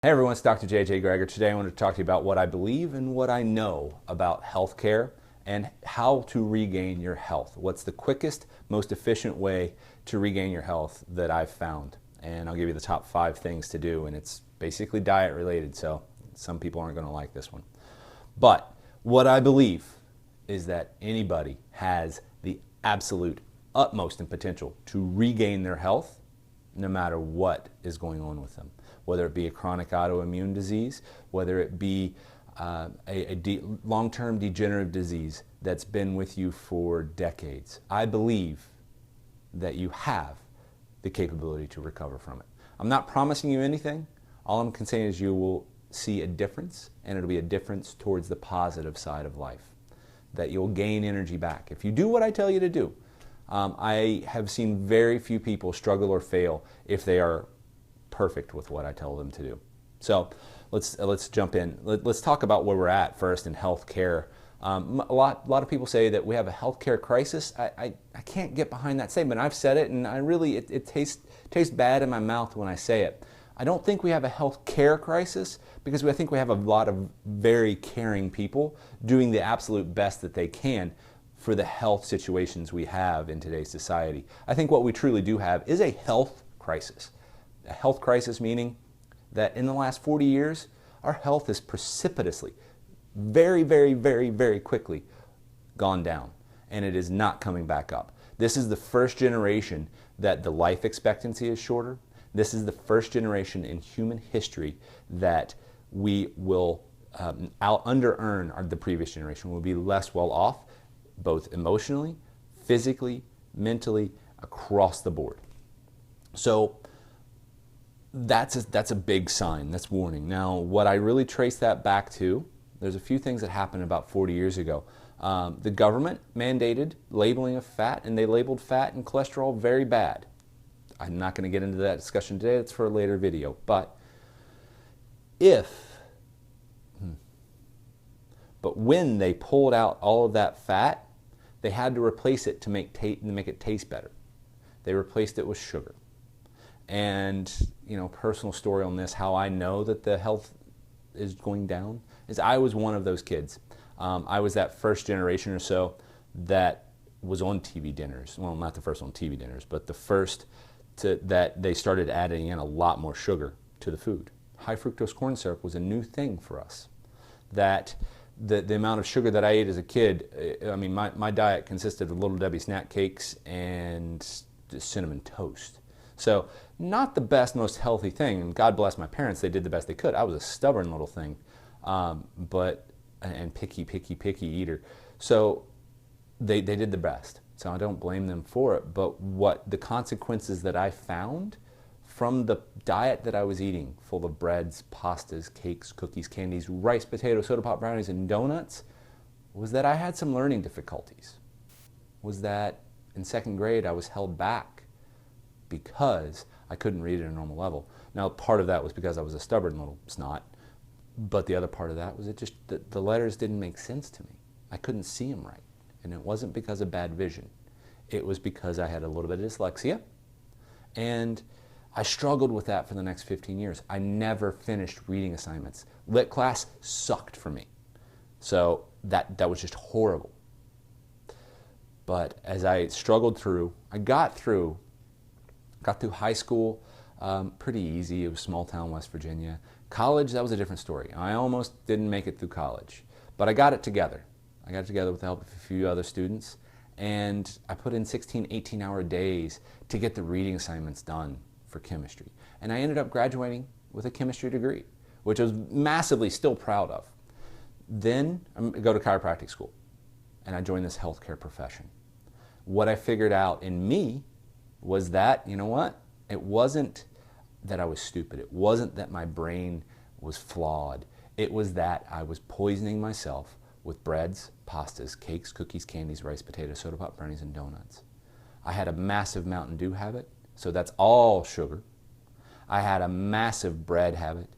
Hey everyone, it's Dr. JJ Gregor. Today I want to talk to you about what I believe and what I know about healthcare and how to regain your health. What's the quickest, most efficient way to regain your health that I've found? And I'll give you the top 5 things to do, and it's basically diet related, so some people aren't going to like this one. But what I believe is that anybody has the absolute utmost in potential to regain their health no matter what is going on with them. Whether it be a chronic autoimmune disease, whether it be long-term degenerative disease that's been with you for decades. I believe that you have the capability to recover from it. I'm not promising you anything. All I'm saying is you will see a difference, and it'll be a difference towards the positive side of life, that you'll gain energy back. If you do what I tell you to do, I have seen very few people struggle or fail if they are perfect with what I tell them to do. So let's jump in. Let's talk about where we're at first in healthcare. A lot of people say that we have a healthcare crisis. I can't get behind that statement. I've said it, and it tastes bad in my mouth when I say it. I don't think we have a healthcare crisis because I think we have a lot of very caring people doing the absolute best that they can for the health situations we have in today's society. I think what we truly do have is a health crisis. A health crisis meaning that in the last 40 years, our health has precipitously, very, very, very, very quickly gone down, and it is not coming back up. This is the first generation that the life expectancy is shorter. This is the first generation in human history that we will under-earn the previous generation. We'll be less well off, both emotionally, physically, mentally, across the board. So that's a big sign, that's warning. Now, what I really trace that back to, there's a few things that happened about 40 years ago. The government mandated labeling of fat, and they labeled fat and cholesterol very bad. I'm not going to get into that discussion today, that's for a later video. But when they pulled out all of that fat, they had to replace it to make it taste better. They replaced it with sugar. And, personal story on this, how I know that the health is going down, is I was one of those kids. I was that first generation or so that was on TV dinners. Well, not the first on TV dinners, but the first that they started adding in a lot more sugar to the food. High fructose corn syrup was a new thing for us. That the amount of sugar that I ate as a kid, my diet consisted of Little Debbie snack cakes and cinnamon toast. So not the best, most healthy thing, and God bless my parents, they did the best they could. I was a stubborn little thing, and picky eater. So they did the best. So I don't blame them for it, but what the consequences that I found from the diet that I was eating, full of breads, pastas, cakes, cookies, candies, rice, potato, soda pop brownies, and donuts, was that I had some learning difficulties. Was that in 2nd grade I was held back because I couldn't read at a normal level. Now, part of that was because I was a stubborn little snot, but the other part of that was the letters didn't make sense to me. I couldn't see them right, and it wasn't because of bad vision. It was because I had a little bit of dyslexia, and I struggled with that for the next 15 years. I never finished reading assignments. Lit class sucked for me. So that was just horrible. But as I struggled through, I got through high school pretty easy. It was small town West Virginia. College, that was a different story. I almost didn't make it through college, but I got it together. I got it together with the help of a few other students, and I put in 16, 18-hour days to get the reading assignments done for chemistry. And I ended up graduating with a chemistry degree, which I was massively still proud of. Then I go to chiropractic school, and I joined this healthcare profession. What I figured out in me was that, it wasn't that I was stupid. It wasn't that my brain was flawed. It was that I was poisoning myself with breads, pastas, cakes, cookies, candies, rice, potatoes, soda pop brownies, and donuts. I had a massive Mountain Dew habit, so that's all sugar. I had a massive bread habit,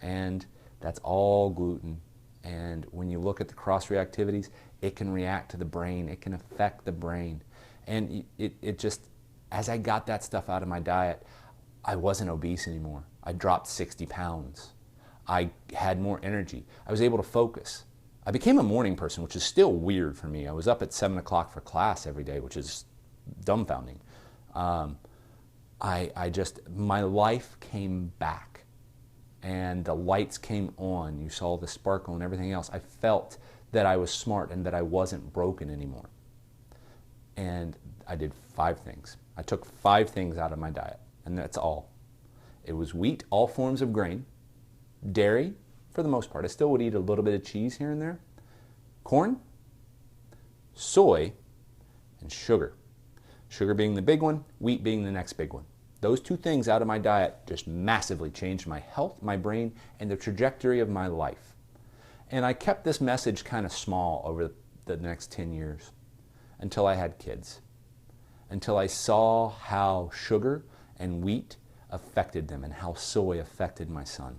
and that's all gluten. And when you look at the cross-reactivities, it can react to the brain. It can affect the brain. And it just, as I got that stuff out of my diet, I wasn't obese anymore. I dropped 60 pounds. I had more energy. I was able to focus. I became a morning person, which is still weird for me. I was up at 7 o'clock for class every day, which is dumbfounding. My life came back and the lights came on. You saw the sparkle and everything else. I felt that I was smart and that I wasn't broken anymore. And I did 5 things. I took 5 things out of my diet, and that's all. It was wheat, all forms of grain, dairy, for the most part. I still would eat a little bit of cheese here and there, corn, soy, and sugar. Sugar being the big one, wheat being the next big one. Those 2 things out of my diet just massively changed my health, my brain, and the trajectory of my life. And I kept this message kind of small over the next 10 years until I had kids, until I saw how sugar and wheat affected them and how soy affected my son.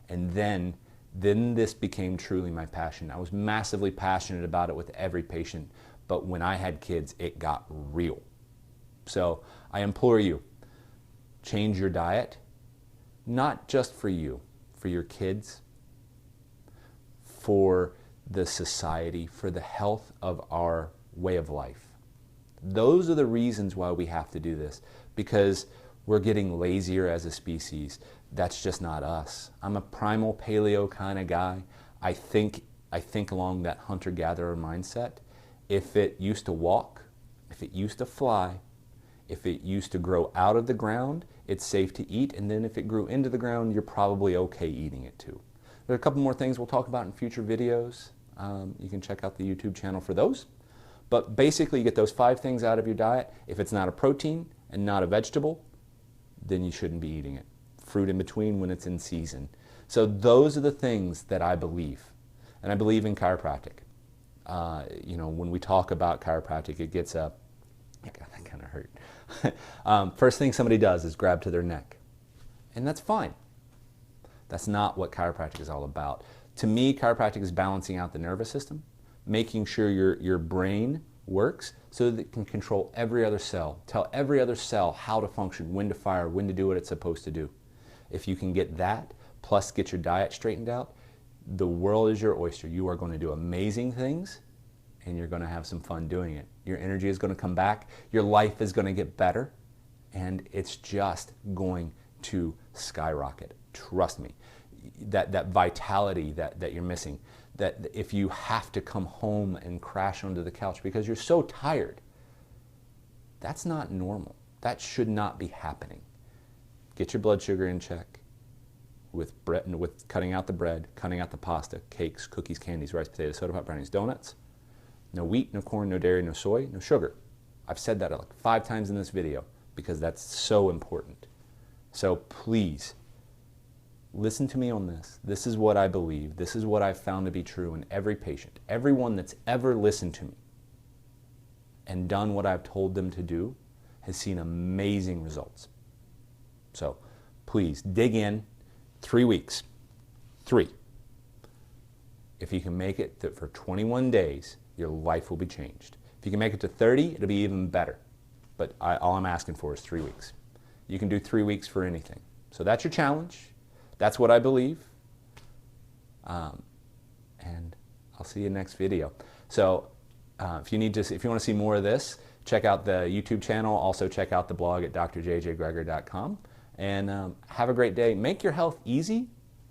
And then this became truly my passion. I was massively passionate about it with every patient, but when I had kids, it got real. So I implore you, change your diet, not just for you, for your kids, for the society, for the health of our way of life. Those are the reasons why we have to do this, because we're getting lazier as a species. That's just not us. I'm a primal paleo kind of guy. I think along that hunter-gatherer mindset. If it used to walk, if it used to fly, if it used to grow out of the ground, it's safe to eat. And then if it grew into the ground, you're probably okay eating it too. There are a couple more things we'll talk about in future videos. You can check out the YouTube channel for those. But basically, you get those 5 things out of your diet. If it's not a protein and not a vegetable, then you shouldn't be eating it. Fruit in between when it's in season. So those are the things that I believe. And I believe in chiropractic. When we talk about chiropractic, it gets up. God, that kind of hurt. First thing somebody does is grab to their neck. And that's fine. That's not what chiropractic is all about. To me, chiropractic is balancing out the nervous system, making sure your brain works so that it can control every other cell, tell every other cell how to function, when to fire, when to do what it's supposed to do. If you can get that, plus get your diet straightened out, the world is your oyster. You are going to do amazing things, and you're going to have some fun doing it. Your energy is going to come back, your life is going to get better, and it's just going to skyrocket. Trust me. That vitality that you're missing, that if you have to come home and crash onto the couch because you're so tired, that's not normal. That should not be happening. Get your blood sugar in check with bread, with cutting out the bread, cutting out the pasta, cakes, cookies, candies, rice, potatoes, soda pop, brownies, donuts. No wheat, no corn, no dairy, no soy, no sugar. I've said that like 5 times in this video because that's so important. So please, listen to me on this. This is what I believe. This is what I've found to be true in every patient. Everyone that's ever listened to me and done what I've told them to do has seen amazing results. So please dig in. 3 weeks. 3. If you can make it for 21 days, your life will be changed. If you can make it to 30, it'll be even better. But all I'm asking for is 3 weeks. You can do 3 weeks for anything. So that's your challenge. That's what I believe. And I'll see you next video. So if you want to see more of this, check out the YouTube channel. Also check out the blog at drjjgregor.com. And have a great day. Make your health easy,